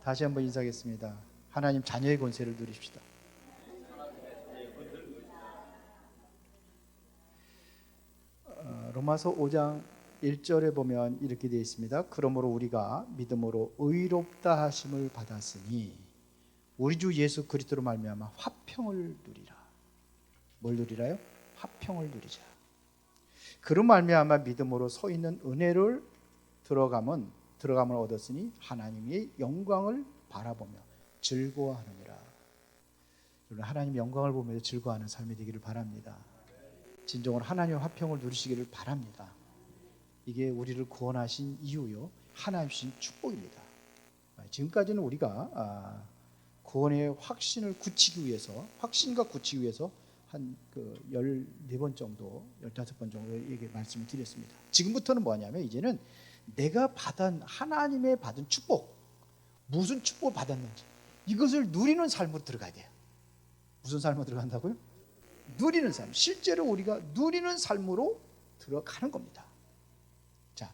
다시 한번 인사하겠습니다. 하나님 자녀의 권세를 누리십시다. 로마서 5장 1절에 보면 이렇게 되어 있습니다. 그러므로 우리가 믿음으로 의롭다 하심을 받았으니 우리 주 예수 그리스도로 말미암아 화평을 누리라. 뭘 누리라요? 화평을 누리자. 그로 말미암아 믿음으로 서 있는 은혜를 들어감을 얻었으니 하나님의 영광을 바라보며 즐거워하느니라. 여러분, 하나님의 영광을 보며 즐거워하는 삶이 되기를 바랍니다. 진정으로 하나님의 화평을 누리시기를 바랍니다. 이게 우리를 구원하신 이유요, 하나님 주신 축복입니다. 지금까지는 우리가 구원의 확신을 굳히기 위해서, 확신과 굳히기 위해서 한 14번 정도, 15번 정도 얘기 말씀을 드렸습니다. 지금부터는 뭐냐면 이제는 내가 받은 하나님의 받은 축복, 무슨 축복을 받았는지 이것을 누리는 삶으로 들어가야 돼요. 무슨 삶으로 들어간다고요? 누리는 삶. 실제로 우리가 누리는 삶으로 들어가는 겁니다. 자,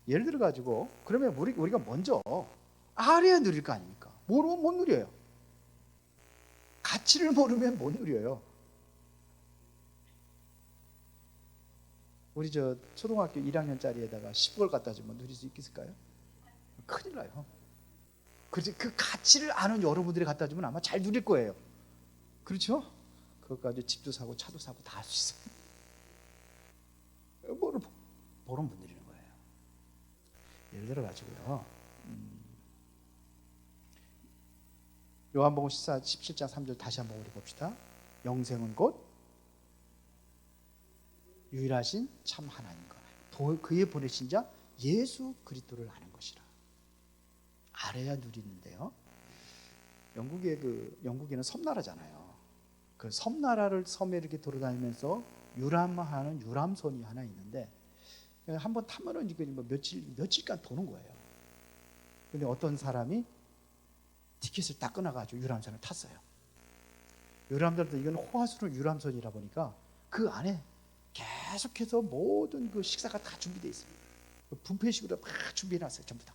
예를 들어 가지고 그러면 우리가 먼저 알아야 누릴 거 아닙니까? 모르면 못 누려요. 가치를 모르면 못 누려요. 우리 초등학교 1학년짜리에다가 10을 갖다 주면 누릴 수 있을까요? 큰일 나요. 그래서 그 가치를 아는 여러분들이 갖다 주면 아마 잘 누릴 거예요. 그렇죠? 그것까지 집도 사고 차도 사고 다 할 수 있어요. 모르면 못 누리는 거예요. 예를 들어 가지고요, 요한복음 17장 3절 다시 한번 우리 봅시다. 영생은 곧 유일하신 참 하나님과 그의 보내신 자 예수 그리스도를 아는 것이라. 알아야 누리는데요, 영국에는 섬나라잖아요. 그 섬나라를 섬에 이렇게 돌아다니면서 유람하는 유람선이 하나 있는데, 한번 타면은 이거 며칠간 도는 거예요. 근데 어떤 사람이 티켓을 딱 끊어가지고 유람선을 탔어요. 유람선도 이건 호화스러운 유람선이라 보니까 그 안에 계속해서 모든 그 식사가 다 준비되어 있습니다. 뷔페식으로 막 준비해놨어요, 전부 다.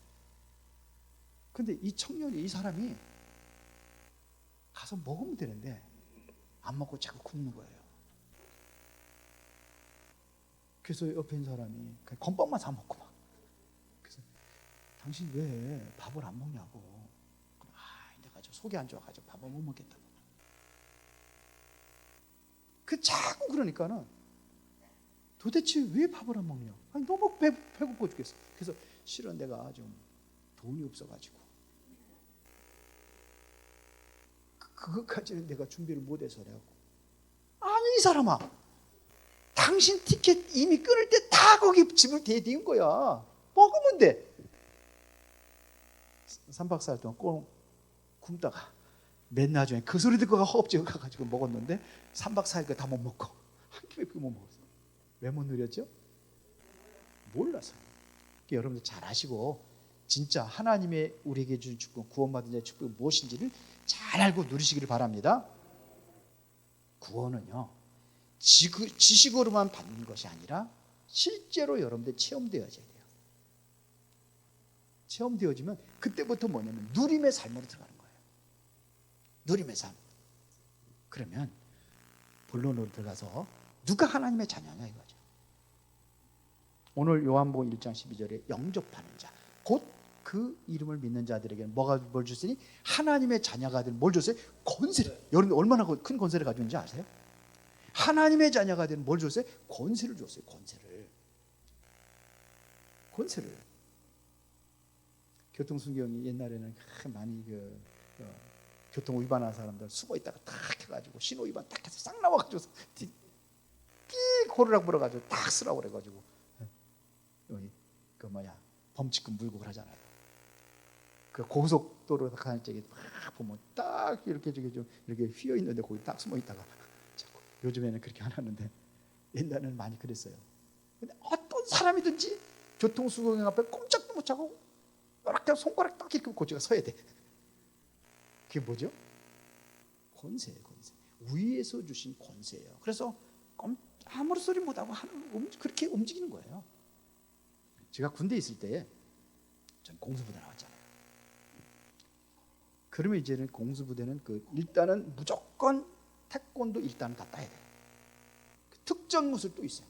근데 이 사람이 가서 먹으면 되는데 안 먹고 자꾸 굶는 거예요. 그래서 옆에 있는 사람이 그냥 건빵만 사 먹고 막. 그래서 당신 왜 밥을 안 먹냐고. 내가 속이 안 좋아가지고 밥을 못 먹겠다고. 자꾸 그러니까는 도대체 왜 밥을 안 먹냐? 너무 배고파 죽겠어. 그래서 실은 내가 좀 돈이 없어가지고 그것까지는 내가 준비를 못해서라고. 아니 이 사람아, 당신 티켓 이미 끊을 때 다 거기 집을 대디운 거야. 먹으면 돼. 3박 4일 동안 꼭 굶다가 맨 나중에 그 소리 듣고 허겁지겁 가가지고 먹었는데 3박 4일 다 못 먹고 한 끼밖에 못 먹었어. 왜 못 누렸죠? 몰라서. 여러분들 잘 아시고 진짜 하나님의 우리에게 준 축복, 구원받은 자의 축복이 무엇인지를 잘 알고 누리시기를 바랍니다. 구원은요, 지식으로만 받는 것이 아니라 실제로 여러분들 체험되어져야 돼요. 체험되어지면 그때부터 뭐냐면 누림의 삶으로 들어가는 거예요. 누림의 삶. 그러면 본론으로 들어가서 누가 하나님의 자녀냐 이거죠. 오늘 요한복음 1장 12절에 영접하는 자, 곧 그 이름을 믿는 자들에게는 뭘 줬으니 하나님의 자녀가 된 뭘 줬어요? 권세를. 여러분 얼마나 큰 권세를 가지고 있는지 아세요? 하나님의 자녀가 된 뭘 줬어요? 권세를 줬어요. 권세를. 교통순경이 옛날에는 많이 교통 위반한 사람들 숨어 있다가 탁 해가지고 신호 위반 딱 해서 싹 나와가지고 띠 고르락 불어가지고 딱 쓰라고 그래가지고 여기 범칙금 물고 그러잖아요. 그 고속도로 가는 쪽에 막 보면 딱 이렇게 이렇게 휘어 있는데 거기 딱 숨어 있다가 자꾸. 요즘에는 그렇게 안 하는데 옛날에는 많이 그랬어요. 근데 어떤 사람이든지 교통수경 앞에 꼼짝도 못 하고 이렇게 손가락 딱 이렇게 고지가 서야 돼. 그게 뭐죠? 권세예요, 권세. 위에서 주신 권세예요. 그래서 아무런 소리 못하고 그렇게 움직이는 거예요. 제가 군대에 있을 때 전 공수부대 나왔잖아요. 그러면 이제는 공수부대는 일단은 무조건 태권도 일단은 다 따야 돼요. 특정 무술도 있어요.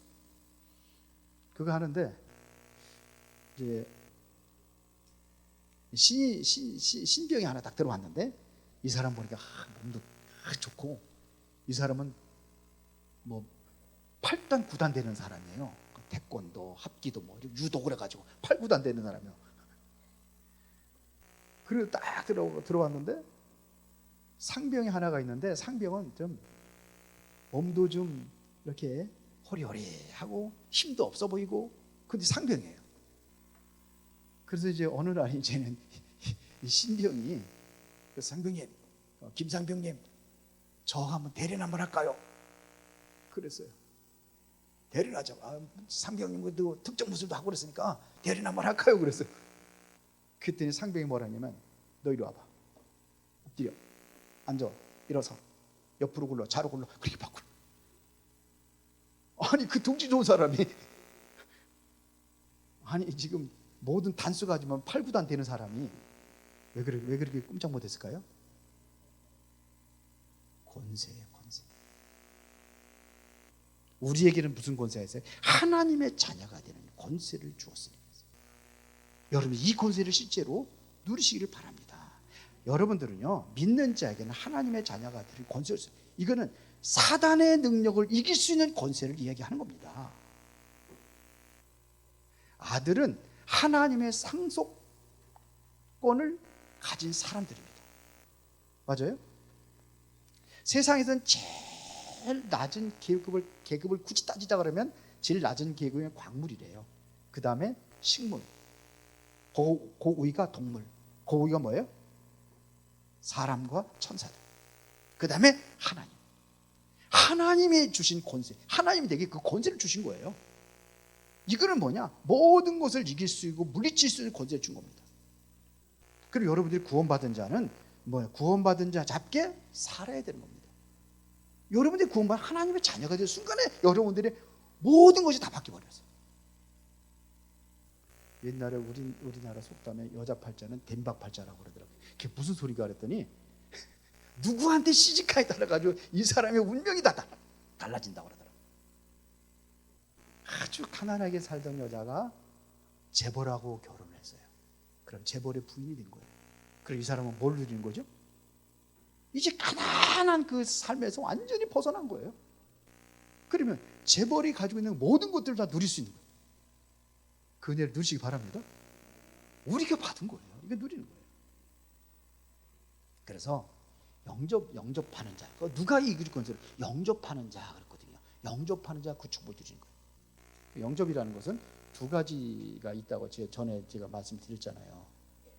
그거 하는데 이제 신병이 하나 딱 들어왔는데 이 사람 보니까 몸도 좋고 이 사람은 뭐 8단 9단 되는 사람이에요. 태권도, 합기도 뭐 유도 그래가지고 8, 9단 되는 사람이에요. 그리고 딱 들어왔는데 상병이 하나가 있는데 상병은 좀 몸도 좀 이렇게 호리호리하고 힘도 없어 보이고 근데 상병이에요. 그래서 이제 어느 날 이제는 이 신병이 상병님, 김상병님, 저 한번 대련 한번 할까요? 그랬어요. 대련하자. 상병님도 특정 무술도 하고 그랬으니까 대련 한번 할까요? 그랬어요. 그랬더니 상병이 뭐라 하냐면 너 이리 와봐. 엎드려. 앉아. 일어서. 옆으로 굴러. 좌로 굴러. 그렇게 바꾸려. 아니 그 둥지 좋은 사람이 아니 지금 모든 단수 가지면 8, 9단 되는 사람이 왜 그렇게 꼼짝 못했을까요? 권세예요, 권세. 우리에게는 무슨 권세가 있어요? 하나님의 자녀가 되는 권세를 주었으니까. 여러분 이 권세를 실제로 누리시기를 바랍니다. 여러분들은요 믿는 자에게는 하나님의 자녀가 되는 권세를 써요. 이거는 사단의 능력을 이길 수 있는 권세를 이야기하는 겁니다. 아들은 하나님의 상속권을 가진 사람들입니다. 맞아요? 세상에서는 제일 낮은 계급을 굳이 따지자 그러면 제일 낮은 계급이 광물이래요. 그 다음에 식물, 고위가 동물, 고위가 뭐예요? 사람과 천사들. 그 다음에 하나님. 하나님이 주신 권세, 하나님이 내게 그 권세를 주신 거예요. 이거는 뭐냐? 모든 것을 이길 수 있고 물리칠 수 있는 권세를 준 겁니다. 그리고 여러분들이 구원받은 자는 뭐예요? 구원받은 자 잡게 살아야 되는 겁니다. 여러분들이 구원받은 하나님의 자녀가 된 순간에 여러분들의 모든 것이 다 바뀌어버렸어요. 옛날에 우리나라 속담에 여자 팔자는 덴박 팔자라고 그러더라고요. 그게 무슨 소리가 그랬더니 누구한테 시집가에 따라가지고 이 사람의 운명이 다 달라진다고 그러더라고요. 아주 가난하게 살던 여자가 재벌하고 결혼을 했어요. 그럼 재벌의 부인이 된 거예요. 그럼 이 사람은 뭘 누리는 거죠? 이제 가난한 그 삶에서 완전히 벗어난 거예요. 그러면 재벌이 가지고 있는 모든 것들을 다 누릴 수 있는 거예요. 그 은혜를 누리시기 바랍니다. 우리가 받은 거예요. 이거 누리는 거예요. 그래서 영접하는 자, 누가 이길 건지를 영접하는 자 그랬거든요. 영접하는 자 그 축복을 주신 거예요. 영접이라는 것은 두 가지가 있다고 전에 제가 말씀드렸잖아요.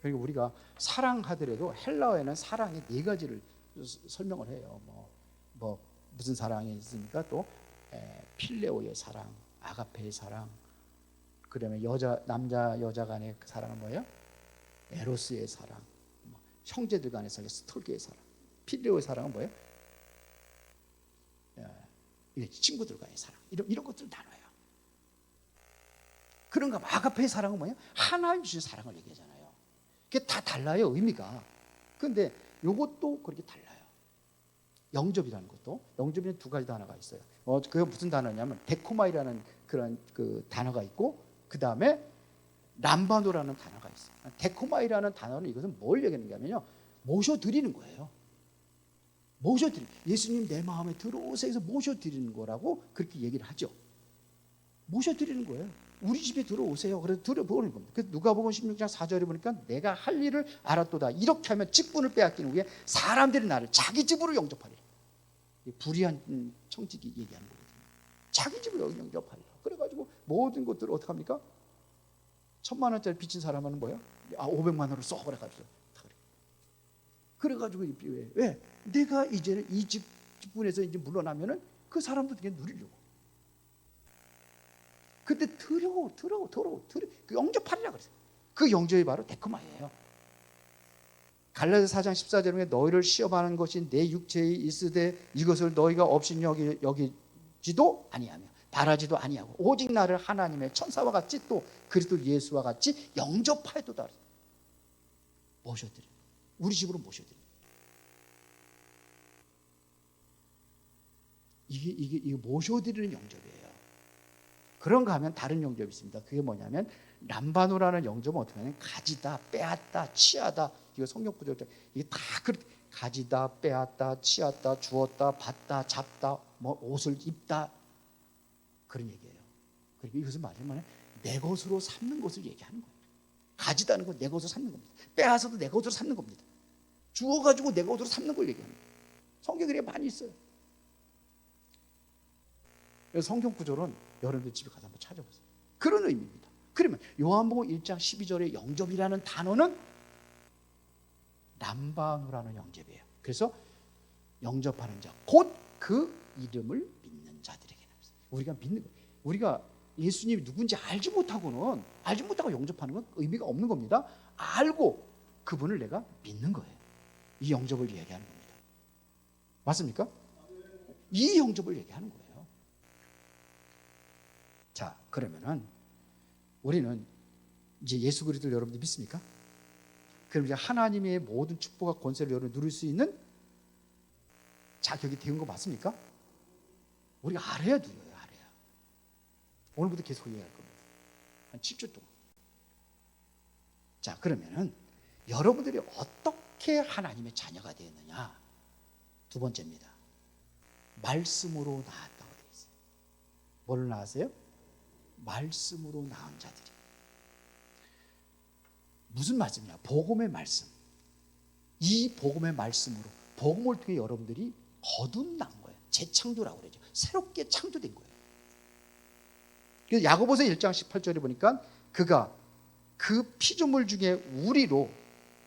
그러니까 우리가 사랑하더라도 헬라어에는 사랑의 네 가지를 설명을 해요. 뭐 무슨 사랑이 있습니까? 또 필레오의 사랑, 아가페의 사랑, 그다음에 남자 여자 간의 그 사랑은 뭐예요? 에로스의 사랑, 형제들 간에서의 스톨게의 사랑. 필레오의 사랑은 뭐예요? 친구들과의 사랑. 이런 것들 나눠요. 그런가 봐. 아가페의 사랑은 뭐예요? 하나님 주신 사랑을 얘기하잖아요. 그게 다 달라요, 의미가. 그런데 이것도 그렇게 달라요. 영접이라는 것도, 영접에는 두 가지 단어가 있어요. 그게 무슨 단어냐면 데코마이라는 그런 그 단어가 있고, 그 다음에 람바노라는 단어가 있어요. 데코마이라는 단어는 이것은 뭘 얘기하는가면요, 모셔드리는 거예요. 모셔드리는, 예수님 내 마음에 들어오세요 해서 모셔드리는 거라고 그렇게 얘기를 하죠. 모셔드리는 거예요. 우리 집에 들어오세요. 그래서 들어보는 겁니다. 그래서 누가복음 16장 4절에 보니까 내가 할 일을 알았도다. 이렇게 하면 직분을 빼앗긴 후에 사람들이 나를 자기 집으로 영접하리라. 불의한 청직이 얘기하는 거거든요. 자기 집으로 영접하리라. 그래가지고 모든 것들을 어떻게 합니까? 1,000만 원짜리 빚진 사람은 뭐예요? 500만 원으로 써. 그래가지고 왜? 내가 이제는 이 직분에서 이제 물러나면은 그 사람도 되게 누리려고. 그때 들어 그 영접하리라 그랬어요. 그 영접이 바로 데크마예요. 갈라디아 4장 14절에 보면 너희를 시험하는 것이 내 육체에 있으되 이것을 너희가 없인 여기지도 아니하며 바라지도 아니하고 오직 나를 하나님의 천사와 같이 또 그리스도 예수와 같이 영접하였도다. 모셔드려. 우리 집으로 모셔드려. 이게 모셔드리는 영접이에요. 그런가 하면 다른 영접이 있습니다. 그게 뭐냐면 람바노라는 영접은 어떻게 하냐면 가지다, 빼앗다, 취하다. 이거 성경 구절 이게 다 그렇게 가지다, 빼앗다, 취하다, 주었다, 받다, 잡다, 뭐 옷을 입다 그런 얘기예요. 그러니까 이것은 말하면 내 것으로 삼는 것을 얘기하는 거예요. 가지다는 건 내 것으로 삼는 겁니다. 빼앗아도 내 것으로 삼는 겁니다. 주어가지고 내 것으로 삼는 걸 얘기하는 거예요. 성경에 그게 많이 있어요. 그래서 성경 구절은 여러분들 집에 가서 한번 찾아보세요. 그런 의미입니다. 그러면 요한복음 1장 12절의 영접이라는 단어는 람바누라는 영접이에요. 그래서 영접하는 자, 곧 그 이름을 믿는 자들에게 우리가 믿는 거예요. 우리가 예수님이 누군지 알지 못하고 영접하는 건 의미가 없는 겁니다. 알고 그분을 내가 믿는 거예요. 이 영접을 얘기하는 겁니다. 맞습니까? 이 영접을 얘기하는 거예요. 자, 그러면은 우리는 이제 예수 그리스도를 여러분들 믿습니까? 그럼 이제 하나님의 모든 축복과 권세를 여러분 누릴 수 있는 자격이 되는 거 맞습니까? 우리가 알아야 누려요. 알아야. 오늘부터 계속 얘기할 겁니다. 한 7주 동안. 자, 그러면은 여러분들이 어떻게 하나님의 자녀가 되었느냐? 두 번째입니다. 말씀으로 낳았다고 되어 있어요. 뭘로 낳았어요? 말씀으로 낳은 자들이. 무슨 말씀이냐? 복음의 말씀. 이 복음의 말씀으로 복음을 통해 여러분들이 거듭난 거예요. 재창조라고 그러죠. 새롭게 창조된 거예요. 그래서 야고보서 1장 18절에 보니까 그가 그 피조물 중에 우리로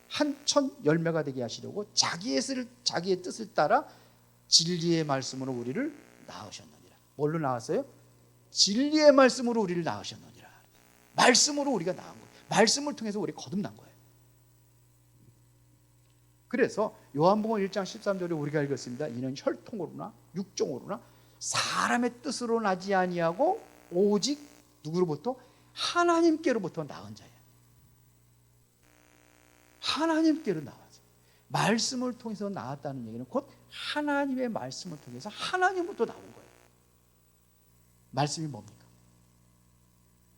한천 열매가 되게 하시려고 자기의 뜻을 따라 진리의 말씀으로 우리를 낳으셨느니라. 뭘로 낳았어요? 진리의 말씀으로 우리를 낳으셨느니라. 말씀으로 우리가 낳은 거예요. 말씀을 통해서 우리 거듭난 거예요. 그래서 요한복음 1장 13절에 우리가 읽었습니다. 이는 혈통으로나 육종으로나 사람의 뜻으로 나지 아니하고 오직 누구로부터? 하나님께로부터 낳은 자예요. 하나님께로 나왔어요. 말씀을 통해서 나왔다는 얘기는 곧 하나님의 말씀을 통해서 하나님으로부터 나온 거예요. 말씀이 뭡니까?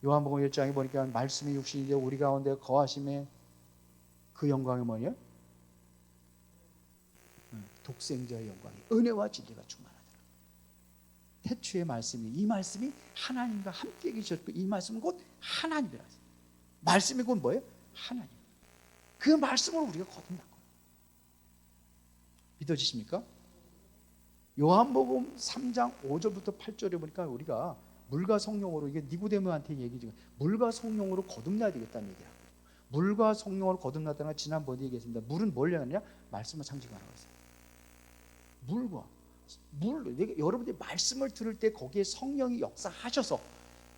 요한복음 1장에 보니까 말씀이 육신이 되어 우리 가운데 거하심에 그 영광이 뭐냐? 독생자의 영광이 은혜와 진리가 충만하더라. 태초의 말씀이 이 말씀이 하나님과 함께 계셨고 이 말씀은 곧 하나님이라. 말씀이 곧 뭐예요? 하나님. 그 말씀으로 우리가 거듭난 거예요. 믿어지십니까? 요한복음 3장 5절부터 8절에 보니까 우리가 물과 성령으로 이게 니고데모한테 얘기죠. 물과 성령으로 거듭나야 되겠다는 얘기라고. 물과 성령으로 거듭났다는 건 지난번에 얘기했습니다. 물은 뭘 얘기하느냐? 말씀을 상징하라고 했어요. 여러분들이 말씀을 들을 때 거기에 성령이 역사하셔서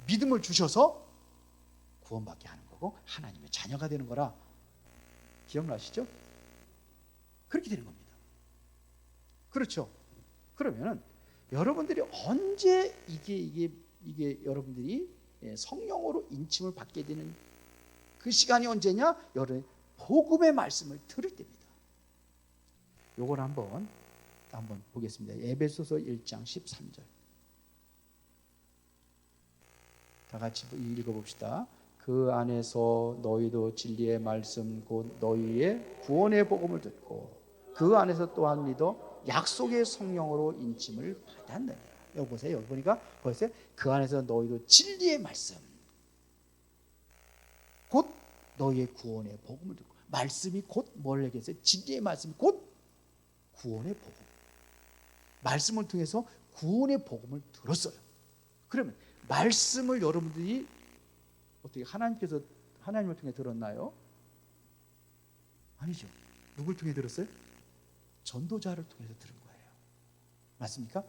믿음을 주셔서 구원받게 하는 거고 하나님의 자녀가 되는 거라. 기억나시죠? 그렇게 되는 겁니다. 그렇죠? 그러면은 여러분들이 언제 이게 여러분들이 성령으로 인침을 받게 되는 그 시간이 언제냐? 여러분 복음의 말씀을 들을 때입니다. 요걸 한번 보겠습니다. 에베소서 1장 13절. 다 같이 읽어봅시다. 그 안에서 너희도 진리의 말씀 곧 너희의 구원의 복음을 듣고 그 안에서 또한 믿어 약속의 성령으로 인침을 받았느니라. 여기 보세요. 여기 보니까 보세요. 그 안에서 너희도 진리의 말씀 곧 너희의 구원의 복음을 듣고 말씀이 곧 뭘 얘기했어요? 진리의 말씀이 곧 구원의 복음. 말씀을 통해서 구원의 복음을 들었어요. 그러면 말씀을 여러분들이 어떻게 하나님을 통해 들었나요? 아니죠. 누굴 통해 들었어요? 전도자를 통해서 들은 거예요. 맞습니까?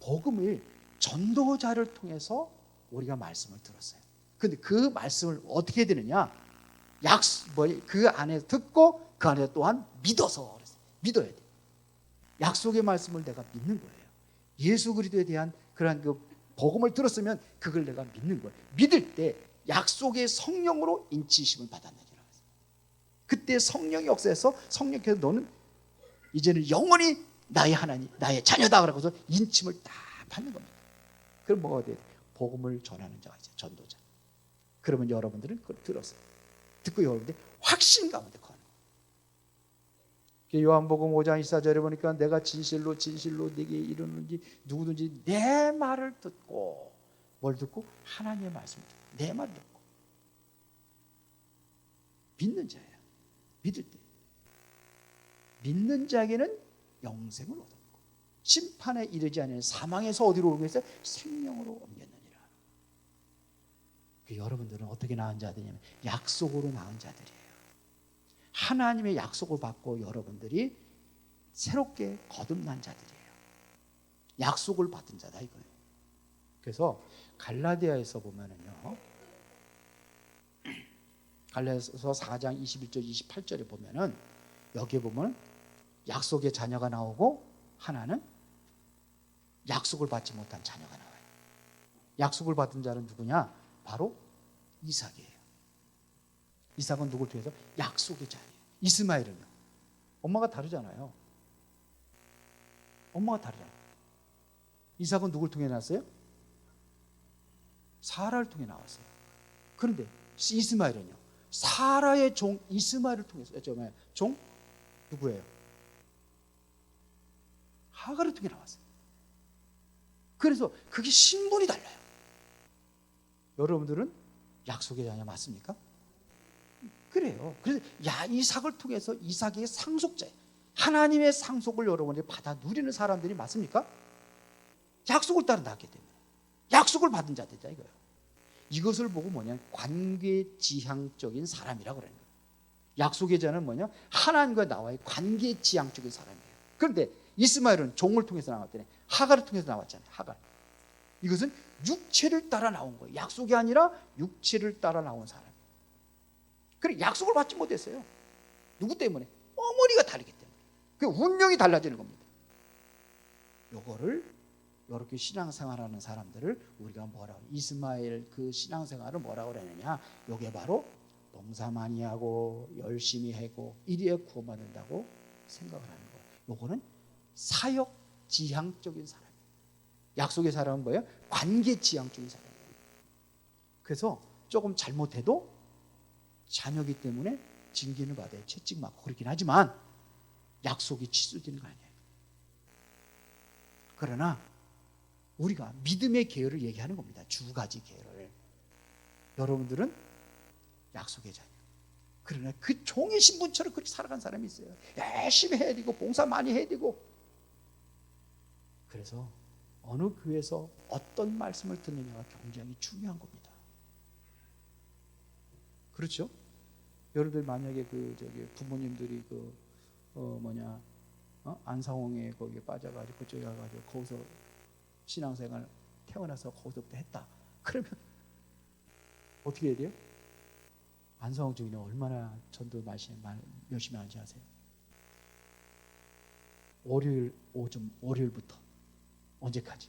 복음을 전도자를 통해서 우리가 말씀을 들었어요. 근데 그 말씀을 어떻게 되느냐? 그 안에 듣고 그 안에 또한 믿어서 그랬어요. 믿어야 돼. 약속의 말씀을 내가 믿는 거예요. 예수 그리스도에 대한 그러한 그 복음을 들었으면 그걸 내가 믿는 거예요. 믿을 때 약속의 성령으로 인치심을 받았느니라. 그때 성령이 역사해서 성령께서 너는 이제는 영원히 나의 하나님, 나의 자녀다 그러고서 인침을 딱 안 받는 겁니다. 그럼 뭐가 돼야 돼? 복음을 전하는 자가 이제 전도자. 그러면 여러분들은 그걸 들었어요. 듣고 여러분들이 확신 가운데 거하는 거예요. 요한복음 5장 24절에 보니까 내가 진실로 네게 이르는지 누구든지 내 말을 듣고 뭘 듣고? 하나님의 말씀을 듣고 내 말을 듣고 믿는 자예요. 믿을 때 믿는 자에게는 영생을 얻었고 심판에 이르지 않은 사망에서 어디로 오게 해서 생명으로 옮겼느니라. 여러분들은 어떻게 낳은 자들이냐면 약속으로 낳은 자들이에요. 하나님의 약속을 받고 여러분들이 새롭게 거듭난 자들이에요. 약속을 받은 자다 이거예요. 그래서 갈라디아에서 보면은요, 갈라디아서 4장 21절 28절에 보면은 여기에 보면 약속의 자녀가 나오고 하나는 약속을 받지 못한 자녀가 나와요. 약속을 받은 자는 누구냐? 바로 이삭이에요. 이삭은 누굴 통해서? 약속의 자녀예요. 이스마엘은요? 엄마가 다르잖아요. 엄마가 다르잖아요. 이삭은 누굴 통해 났어요? 사라를 통해 나왔어요. 그런데 이스마엘은요? 사라의 종 이스마엘을 통해서 종 누구예요? 하갈을 통해 나왔어요. 그래서 그게 신분이 달라요. 여러분들은 약속의 자녀 맞습니까? 그래요. 그래서 이삭을 통해서 이삭의 상속자예요. 하나님의 상속을 여러분이 받아 누리는 사람들이 맞습니까? 약속을 따라 낳기 때문에 약속을 받은 자들이다 이거예요. 이것을 보고 뭐냐? 관계지향적인 사람이라고 그러는 거예요. 약속의 자는 뭐냐? 하나님과 나와의 관계지향적인 사람이에요. 그런데 이스마엘은 종을 통해서 나왔더니 하갈을 통해서 나왔잖아요. 하갈. 이것은 육체를 따라 나온 거예요. 약속이 아니라 육체를 따라 나온 사람. 그래 약속을 받지 못했어요. 누구 때문에? 어머니가 다르기 때문에. 그 운명이 달라지는 겁니다. 요거를 이렇게 신앙생활하는 사람들을 우리가 뭐라고 이스마엘 그 신앙생활을 뭐라고 그러느냐? 요게 바로 봉사 많이 하고 열심히 하고 이리에 구원받는다고 생각을 하는 거예요. 요거는 사역 지향적인 사람이에요. 약속의 사람은 뭐예요? 관계 지향적인 사람이에요. 그래서 조금 잘못해도 자녀기 때문에 징계를 받아요. 채찍 맞고 그렇긴 하지만 약속이 취소되는 거 아니에요. 그러나 우리가 믿음의 계열을 얘기하는 겁니다. 두 가지 계열을. 여러분들은 약속의 자녀. 그러나 그 종의 신분처럼 그렇게 살아간 사람이 있어요. 열심히 해야 되고 봉사 많이 해야 되고. 그래서 어느 교회에서 어떤 말씀을 듣느냐가 굉장히 중요한 겁니다. 그렇죠? 여러분들 만약에 부모님들이 안상홍에 거기에 빠져가지고 그쪽에 가가지고 거기서 신앙생활 태어나서 거기서부터 했다. 그러면 어떻게 해야 돼요? 안상홍 주인은 얼마나 전도 열심히 하는지 아세요? 월요일 오전 월요일부터 언제까지?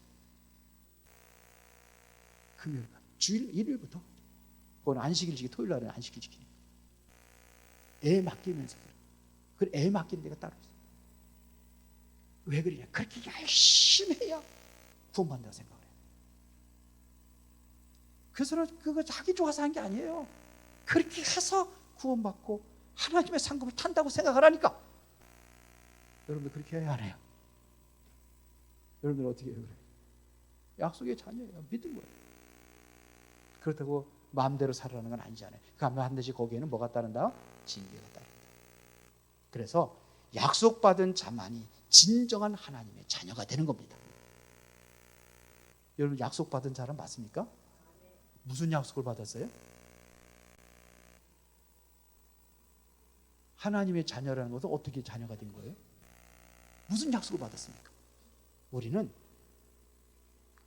금요일까지. 주일 일요일부터. 그건 안식일 지키 토요일 날은 안식일 지키니까. 애 맡기면서 그래. 애 맡기는 데가 따로 있어. 왜 그러냐? 그렇게 열심히 해야 구원받는다고 생각을 해요. 그래서 그거 자기 좋아서 한 게 아니에요. 그렇게 해서 구원받고 하나님의 상급을 탄다고 생각을 하니까. 여러분들 그렇게 해야 안 해요? 여러분들 어떻게 해요? 그래? 약속의 자녀예요. 믿은 거예요. 그렇다고 마음대로 살아가는 건 아니잖아요. 그 반드시 거기에는 뭐가 따른다? 징계가 따른다. 그래서 약속받은 자만이 진정한 하나님의 자녀가 되는 겁니다. 여러분 약속받은 자는 맞습니까? 무슨 약속을 받았어요? 하나님의 자녀라는 것은 어떻게 자녀가 된 거예요? 무슨 약속을 받았습니까? 우리는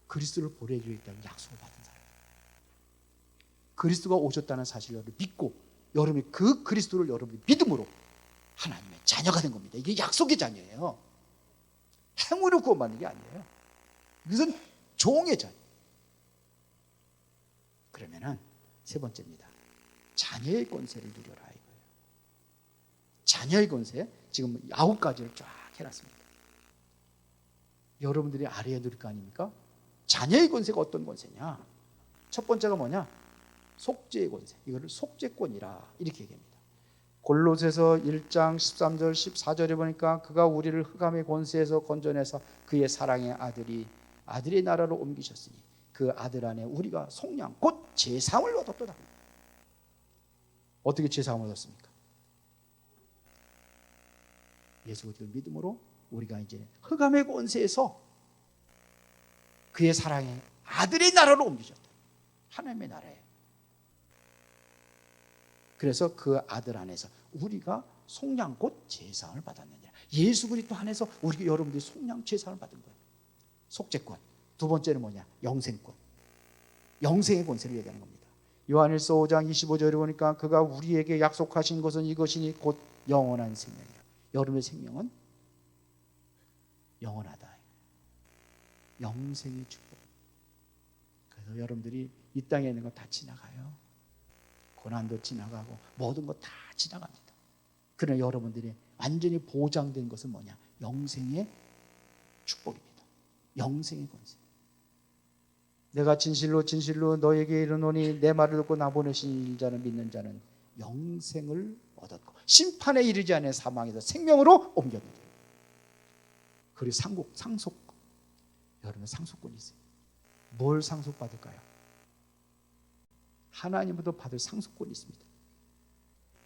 그리스도를 보내주겠다는 약속을 받은 사람이에요. 그리스도가 오셨다는 사실을 믿고 여러분이 그 그리스도를 여러분이 믿음으로 하나님의 자녀가 된 겁니다. 이게 약속의 자녀예요. 행위로 구원받는 게 아니에요. 이것은 종의 자녀. 그러면은 세 번째입니다. 자녀의 권세를 누려라 이거예요. 자녀의 권세 지금 9가지를 쫙 해놨습니다. 여러분들이 아래에 누릴 거 아닙니까? 자녀의 권세가 어떤 권세냐? 첫 번째가 뭐냐? 속죄의 권세. 이거를 속죄권이라 이렇게 얘기합니다. 골로새서 1장 13절 14절에 보니까 그가 우리를 흑암의 권세에서 건져내서 그의 사랑의 아들의 나라로 옮기셨으니 그 아들 안에 우리가 속량 곧 제사함을 얻었도다. 어떻게 제사함을 얻었습니까? 예수 그리스도를 믿음으로 우리가 이제 흑암의 권세에서 그의 사랑의 아들의 나라로 옮기셨다. 하나님의 나라예요. 그래서 그 아들 안에서 우리가 속량 곧 제사함을 받았느니라. 예수 그리스도 안에서 우리 여러분들이 속량 제사함을 받은 거예요. 속죄권. 두 번째는 뭐냐? 영생권. 영생의 권세를 얘기하는 겁니다. 요한일서 5장 25절에 보니까 그가 우리에게 약속하신 것은 이것이니 곧 영원한 생명이라. 여러분의 생명은 영원하다. 영생의 축복. 그래서 여러분들이 이 땅에 있는 거 다 지나가요. 고난도 지나가고 모든 거 다 지나갑니다. 그러나 여러분들이 완전히 보장된 것은 뭐냐? 영생의 축복입니다. 영생의 권세. 내가 진실로 진실로 너에게 이르노니 내 말을 듣고 나 보내신 자를 믿는 자는 영생을 얻었고 심판에 이르지 않은 사망에서 생명으로 옮겼는데. 그리고 상속. 여러분 상속권이 있어요. 뭘 상속받을까요? 하나님부터 받을 상속권이 있습니다.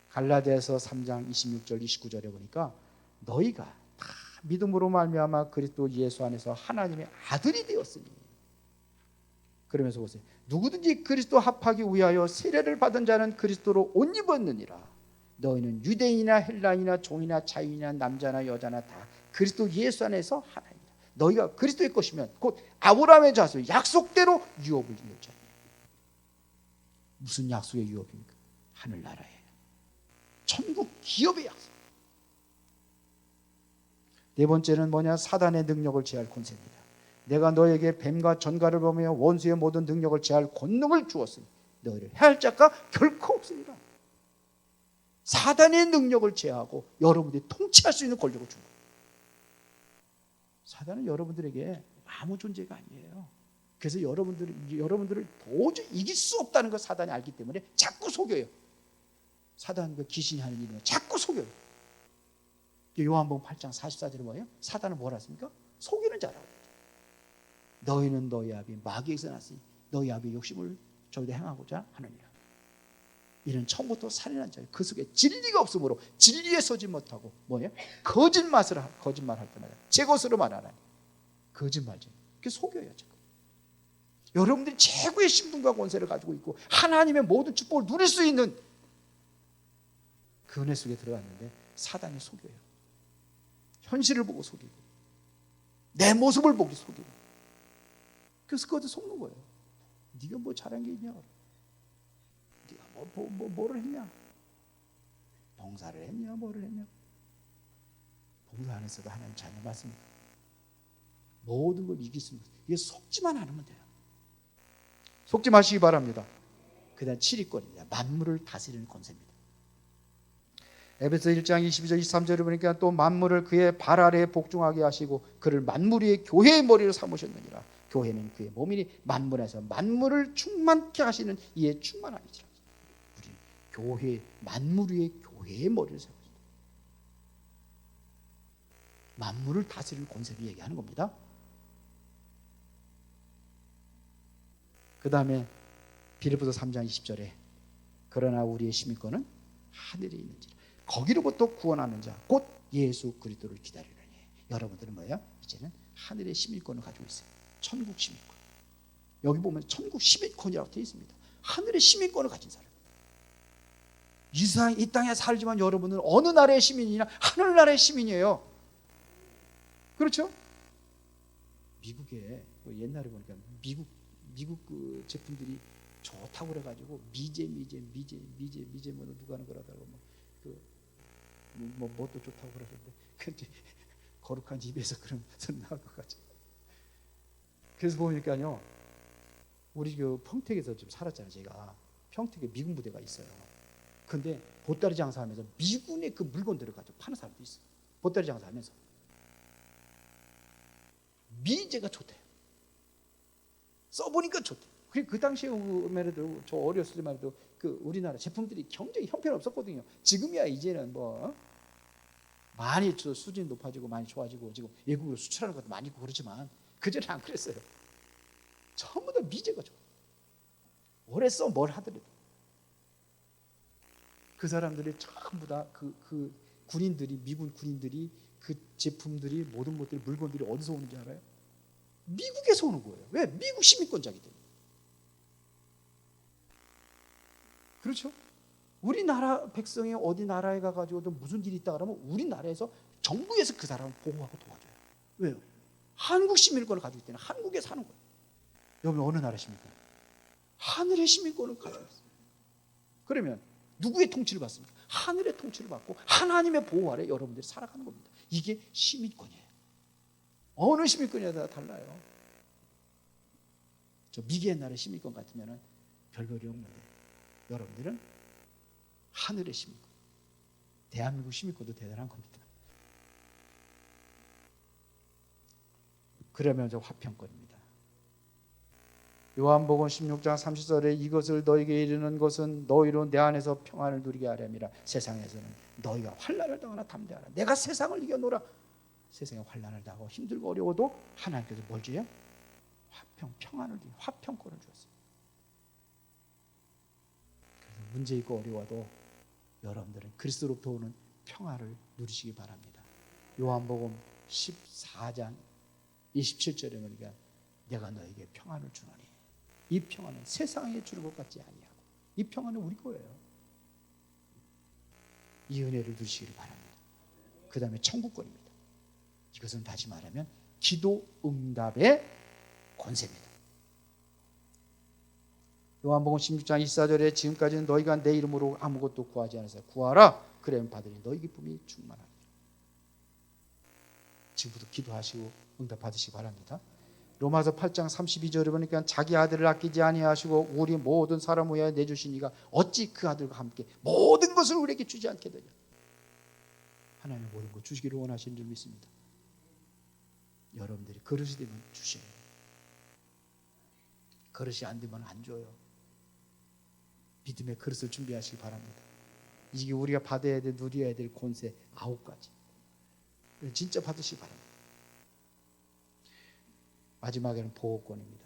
갈라디아서 3장 26절 29절에 보니까 너희가 다 믿음으로 말미암아 그리스도 예수 안에서 하나님의 아들이 되었으니. 그러면서 보세요. 누구든지 그리스도 합하기 위하여 세례를 받은 자는 그리스도로 옷 입었느니라. 너희는 유대인이나 헬라인이나 종이나 자유인이나 남자나 여자나 다 그리스도 예수 안에서 하나이다. 너희가 그리스도의 것이면 곧 아브라함의 자손 약속대로 유업을 이을 자니라. 무슨 약속의 유업입니까? 하늘나라의 천국 기업의 약속. 네 번째는 뭐냐? 사단의 능력을 제할 권세입니다. 내가 너에게 뱀과 전갈을 보며 원수의 모든 능력을 제할 권능을 주었으니 너희를 해할 자가 결코 없으리라. 사단의 능력을 제하고 여러분들이 통치할 수 있는 권력을 준 거예요. 사단은 여러분들에게 아무 존재가 아니에요. 그래서 여러분들을 도저히 이길 수 없다는 걸 사단이 알기 때문에 자꾸 속여요. 사단과 귀신이 하는 일은 자꾸 속여요. 요한복음 8장 44절에 뭐예요? 사단은 뭘 하십니까? 속이는 자라고. 너희는 너희 아비 마귀에서 났으니 너희 아비의 욕심을 저희도 행하고자 하느니라. 이는 처음부터 살인한 자예요. 그 속에 진리가 없으므로 진리에 서지 못하고 뭐예요? 거짓말할 때마다 제 것으로 말하나니 거짓말쟁이. 그게 속여요. 지금. 여러분들이 최고의 신분과 권세를 가지고 있고 하나님의 모든 축복을 누릴 수 있는 그 은혜 속에 들어갔는데 사단이 속여요. 현실을 보고 속이고 내 모습을 보고 속이고. 그래서 그것도 속는 거예요. 네가 뭐 잘한 게 있냐? 네가 뭐를 했냐? 봉사를 했냐? 뭐를 했냐? 봉사 안 했어도 하나님 자녀 맞습니다. 모든 걸 이길 수 있는 거예요. 이게 속지만 않으면 돼요. 속지 마시기 바랍니다. 그 다음 7위권입니다. 만물을 다스리는 권세입니다. 에베소 1장 22절 23절을 보니까 또 만물을 그의 발 아래에 복종하게 하시고 그를 만물 위의 교회의 머리로 삼으셨느니라. 교회는 그의 몸이니 만물에서 만물을 충만케 하시는 이에 충만하니라. 우리 교회 만물 위의 교회의 머리를 삼으셨다. 만물을 다스리는 권세를 얘기하는 겁니다. 그 다음에 빌립보서 3장 20절에 그러나 우리의 시민권은 하늘에 있는지라. 거기로부터 구원하는 자 곧 예수 그리스도를 기다리려니. 여러분들은 뭐예요? 이제는 하늘의 시민권을 가지고 있어요. 천국 시민권. 여기 보면 천국 시민권이라고 되어 있습니다. 하늘의 시민권을 가진 사람. 이 땅에 살지만 여러분은 어느 나라의 시민이냐? 하늘나라의 시민이에요. 그렇죠? 미국에 옛날에 보니까 미국 그 제품들이 좋다고 그래가지고 미제 뭐 누가 하는 거라다고 뭣도 좋다고 그러던데 근데 거룩한 입에서 그런 소리 나올 것 같죠. 그래서 보니까요, 우리 그 평택에서 좀 살았잖아요. 제가 평택에 미군 부대가 있어요. 근데 보따리 장사하면서 미군의 그 물건들을 가지고 파는 사람도 있어요. 보따리 장사하면서 미제가 좋대요. 써보니까 좋대. 그 당시에 말해도 저 어렸을 때만 해도 그 우리나라 제품들이 굉장히 형편없었거든요. 지금이야 이제는 뭐 많이 수준이 높아지고 많이 좋아지고 지금 외국으로 수출하는 것도 많이 있고 그렇지만 그전에 안 그랬어요. 전부 다 미제가 좋아. 오래 써 뭘 하더라도 그 사람들이 전부 다 그 군인들이 미군 군인들이 그 제품들이 모든 것들이 물건들이 어디서 오는지 알아요? 미국에서 오는 거예요. 왜? 미국 시민권자기 때문에. 그렇죠? 우리나라 백성이 어디 나라에 가가지고도 무슨 일이 있다 그러면 우리나라에서 정부에서 그 사람을 보호하고 도와줘요. 왜요? 한국 시민권을 가지고 있기 때문에 한국에 사는 거예요. 여러분 어느 나라십니까? 하늘의 시민권을 가지고 있어요. 그러면 누구의 통치를 받습니까? 하늘의 통치를 받고 하나님의 보호 아래 여러분들이 살아가는 겁니다. 이게 시민권이에요. 어느 시민권이나 다 달라요. 저 미개 나라의 시민권 같으면 별별이 없는데 여러분들은 하늘의 시민권, 대한민국 시민권도 대단한 겁니다. 그러면 저 화평권입니다. 요한복음 16장 30절에 이것을 너에게 이르는 것은 너희로 내 안에서 평안을 누리게 하려니라. 세상에서는 너희가 환난을 당하나 담대하라. 내가 세상을 이겨노라. 세상에 환난을 당하고 힘들고 어려워도 하나님께서 뭘 줘요? 평안을 주요. 화평권을 주었어요. 그래서 문제 있고 어려워도 여러분들은 그리스도로부터 오는 평안을 누리시기 바랍니다. 요한복음 14장 27절에 보니까 내가 너에게 평안을 주노니 이 평안은 세상에 주는 것 같지 아니하고 이 평안은 우리 거예요. 이 은혜를 누리시기를 바랍니다. 그 다음에 천국권입니다. 이것은 다시 말하면 기도 응답의 권세입니다. 요한복음 16장 24절에 지금까지는 너희가 내 이름으로 아무것도 구하지 않았어요. 구하라. 그래야 받으니 너희 기쁨이 충만하리라. 지금부터 기도하시고 응답 받으시기 바랍니다. 로마서 8장 32절에 보니까 자기 아들을 아끼지 아니하시고 우리 모든 사람을 위하여 내주신 이가 어찌 그 아들과 함께 모든 것을 우리에게 주지 않게 되냐. 하나님 모든 것 주시기를 원하시는 줄 믿습니다. 여러분들이 그릇이 되면 주셔요. 그릇이 안 되면 안 줘요. 믿음의 그릇을 준비하시기 바랍니다. 이게 우리가 받아야 될, 누려야 될 권세 9가지. 진짜 받으시기 바랍니다. 마지막에는 보호권입니다.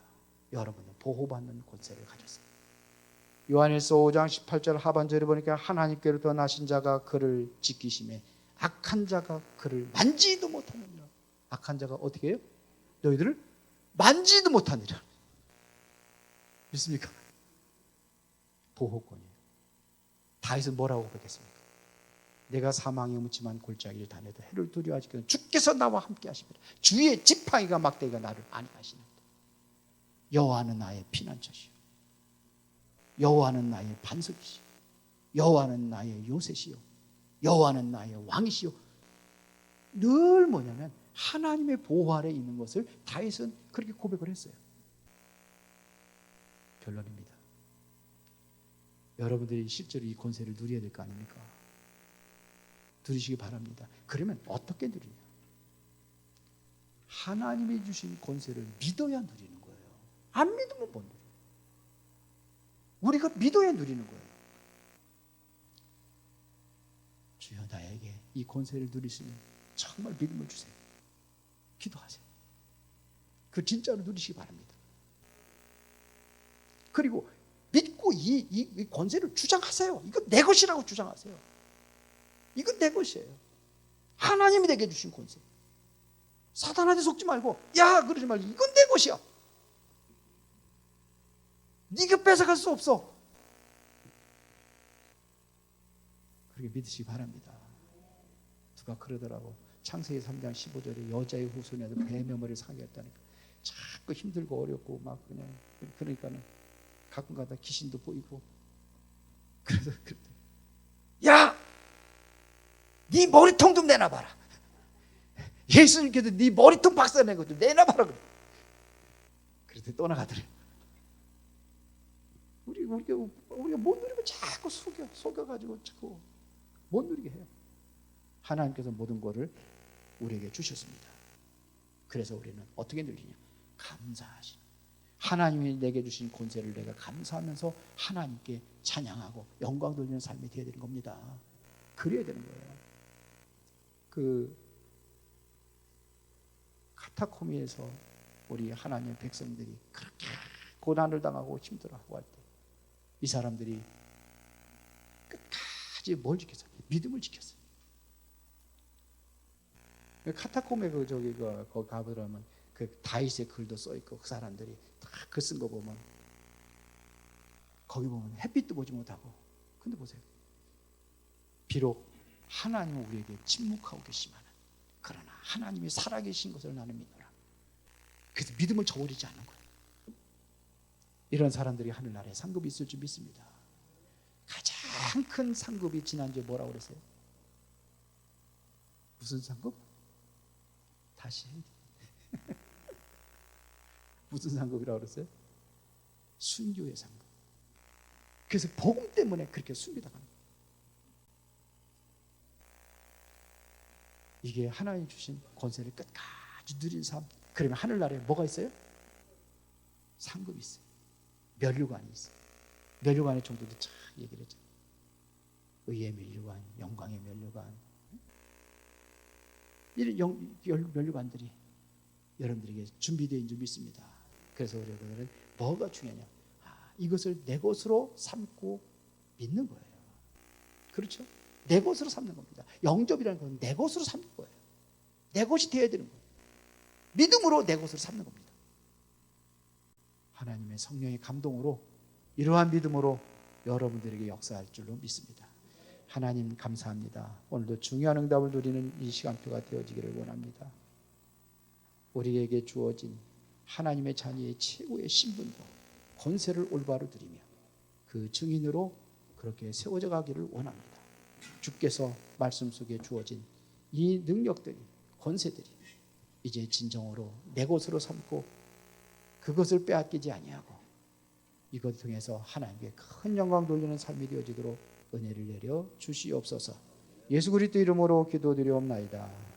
여러분은 보호받는 권세를 가졌어요. 요한일서 5장 18절 하반절에 보니까 하나님께로부터 나신 자가 그를 지키심에 악한 자가 그를 만지도 못하느니라. 악한 자가 어떻게 해요? 너희들을 만지도 못하느니라. 믿습니까? 보호권이에요. 다윗은 뭐라고 고백했습니까? 내가 사망에 묻지만 골짜기를 다녀도 해를 두려워하지 않고 주께서 나와 함께 하십니다. 주의 지팡이가 막대기가 나를 안위하시나이다. 여호와는 나의 피난처시요 여호와는 나의 반석이시요 여호와는 나의 요새시요 여호와는 나의 왕이시요. 늘 뭐냐면 하나님의 보호 아래 있는 것을 다윗은 그렇게 고백을 했어요. 결론입니다. 여러분들이 실제로 이 권세를 누려야 될 거 아닙니까? 누리시기 바랍니다. 그러면 어떻게 누리냐? 하나님이 주신 권세를 믿어야 누리는 거예요. 안 믿으면 못 누려요. 우리가 믿어야 누리는 거예요. 주여 나에게 이 권세를 누릴 수 있는 정말 믿음을 주세요. 기도하세요. 그 진짜로 누리시기 바랍니다. 그리고 믿고 이 권세를 주장하세요. 이거 내 것이라고 주장하세요. 이건 내 것이에요. 하나님이 내게 주신 권세. 사탄한테 속지 말고 야 그러지 말고 이건 내 것이야. 네가 뺏어갈 수 없어. 그렇게 믿으시기 바랍니다. 누가 그러더라고. 창세기 3장 15절에 여자의 후손이 뱀의 머리를 상하게 했다니까. 자꾸 힘들고 어렵고 막 그냥 그러니까는 가끔가다 귀신도 보이고 그래서 야! 네 머리통 좀 내놔봐라. 예수님께도 네 머리통 박살내고 좀 내놔봐라 그래. 그래서 떠나가더래. 우리가 못 누리면 자꾸 속여가지고 자꾸 못 누리게 해요. 하나님께서 모든 것을 우리에게 주셨습니다. 그래서 우리는 어떻게 누리냐? 감사하시는. 하나님이 내게 주신 권세를 내가 감사하면서 하나님께 찬양하고 영광 돌리는 삶이 되어야 되는 겁니다. 그래야 되는 거예요. 그 카타코미에서 우리 하나님의 백성들이 그렇게 고난을 당하고 힘들어하고 할 때 이 사람들이 끝까지 뭘 지켰어요? 믿음을 지켰어요. 카타콤에 거기 가보면 그 다윗의 글도 써 있고 그 사람들이 다 글 쓴 거 보면 거기 보면 햇빛도 보지 못하고, 근데 보세요. 비록 하나님은 우리에게 침묵하고 계시지만 그러나 하나님이 살아계신 것을 나는 믿노라. 그래서 믿음을 저버리지 않는 거예요. 이런 사람들이 하늘나라에 상급이 있을 줄 믿습니다. 가장 큰 상급이 지난주에 뭐라고 그랬어요? 무슨 상급? 다시 무슨 상급이라고 그랬어요? 순교의 상급. 그래서 복음 때문에 그렇게 순교당합니다. 이게 하나님 주신 권세를 끝까지 누린 삶. 그러면 하늘나라에 뭐가 있어요? 상급이 있어요. 면류관이 있어요. 면류관의 정도도 참 얘기를 했죠. 의의 면류관, 영광의 면류관. 이런 면류관들이 여러분들에게 준비되어 있는 줄 믿습니다. 그래서 여러분들은 뭐가 중요하냐? 이것을 내 것으로 삼고 믿는 거예요. 그렇죠? 내 것으로 삼는 겁니다. 영접이라는 건 내 것으로 삼는 거예요. 내 것이 되어야 되는 거예요. 믿음으로 내 것으로 삼는 겁니다. 하나님의 성령의 감동으로 이러한 믿음으로 여러분들에게 역사할 줄로 믿습니다. 하나님 감사합니다. 오늘도 중요한 응답을 누리는 이 시간표가 되어지기를 원합니다. 우리에게 주어진 하나님의 자녀의 최고의 신분과 권세를 올바로 드리며 그 증인으로 그렇게 세워져 가기를 원합니다. 주께서 말씀 속에 주어진 이 능력들이, 권세들이 이제 진정으로 내 것으로 삼고 그것을 빼앗기지 아니하고 이것 통해서 하나님께 큰 영광 돌리는 삶이 되어지도록 은혜를 내려 주시옵소서. 예수 그리스도 이름으로 기도드리옵나이다.